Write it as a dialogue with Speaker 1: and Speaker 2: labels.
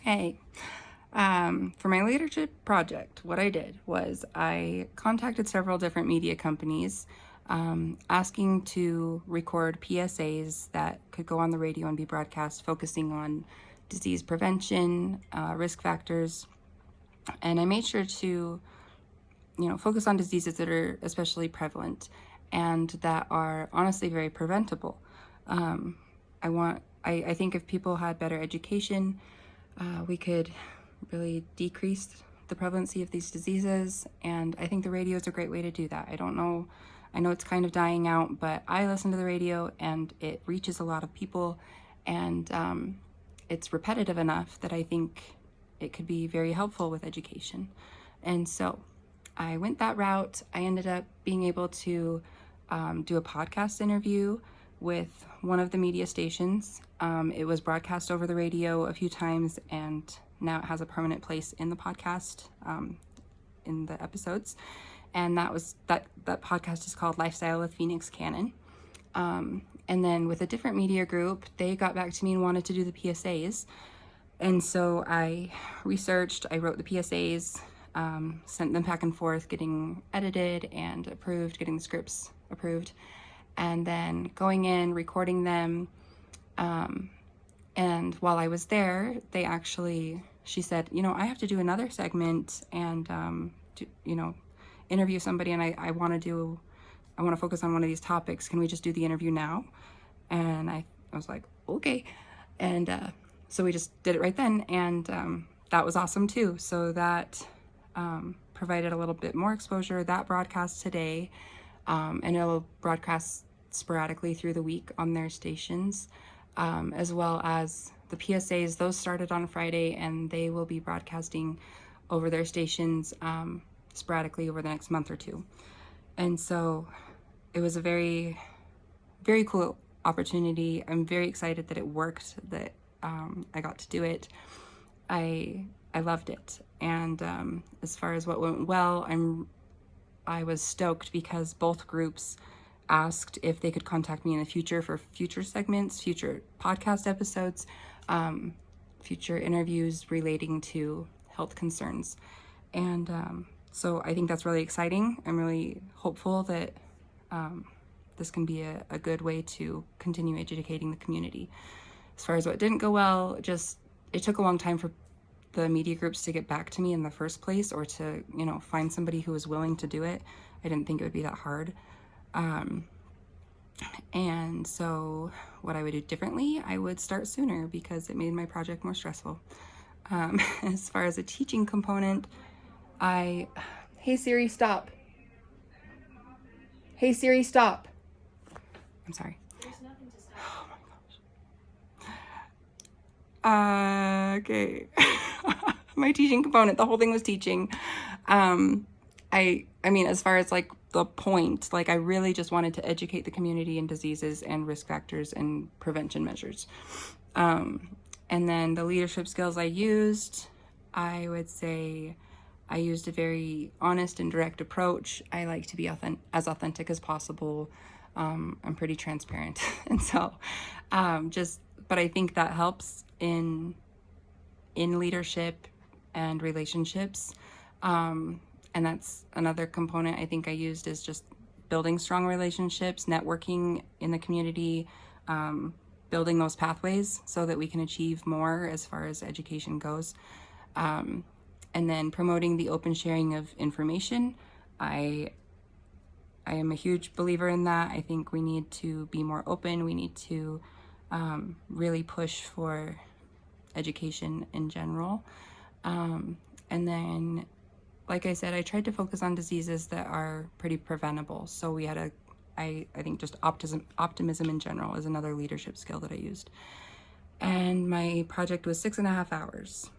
Speaker 1: Hey, for my leadership project, what I did was I contacted several different media companies asking to record PSAs that could go on the radio and be broadcast, focusing on disease prevention, risk factors, and I made sure to, focus on diseases that are especially prevalent and that are honestly very preventable. I think if people had better education, we could really decrease the prevalency of these diseases, and I think the radio is a great way to do that. I know it's kind of dying out, but I listen to the radio and it reaches a lot of people, and it's repetitive enough that I think it could be very helpful with education. And so I went that route. I ended up being able to do a podcast interview with one of the media stations. It was broadcast over the radio a few times, and now it has a permanent place in the podcast, in the episodes. And that podcast is called Lifestyle with Phoenix Cannon. And then with a different media group, they got back to me and wanted to do the PSAs. And so I researched, I wrote the PSAs, sent them back and forth, getting edited and approved, getting the scripts approved, and then going in, recording them. And while I was there, she said, I have to do another segment and, interview somebody, and I want to focus on one of these topics. Can we just do the interview now? And I was like, okay. And so we just did it right then, and that was awesome too. So that provided a little bit more exposure. That broadcast today, and it'll broadcast sporadically through the week on their stations, as well as the PSAs. Those started on Friday, and they will be broadcasting over their stations sporadically over the next month or two. And so it was a very, very cool opportunity. I'm very excited that it worked, that I got to do it. I loved it. And as far as what went well, I was stoked because both groups asked if they could contact me in the future for future segments, future podcast episodes, future interviews relating to health concerns. And so I think that's really exciting. I'm really hopeful that this can be a good way to continue educating the community. As far as what didn't go well, it took a long time for the media groups to get back to me in the first place, or to, find somebody who was willing to do it. I didn't think it would be that hard. And so what I would do differently, I would start sooner, because it made my project more stressful. As far as a teaching component, hey Siri, stop. Hey Siri, stop. I'm sorry.
Speaker 2: There's nothing to stop.
Speaker 1: Oh my gosh. Okay. My teaching component, the whole thing was teaching. I mean, as far as like the point, like I really just wanted to educate the community in diseases and risk factors and prevention measures. And then the leadership skills I used, I would say I used a very honest and direct approach. I like to be as authentic as possible. I'm pretty transparent. And so, but I think that helps in leadership and relationships. And that's another component I think I used, is just building strong relationships, networking in the community, building those pathways so that we can achieve more as far as education goes. And then promoting the open sharing of information. I am a huge believer in that. I think we need to be more open. We need to really push for education in general. And then, like I said, I tried to focus on diseases that are pretty preventable. So we had I think just optimism in general is another leadership skill that I used. And my project was 6.5 hours.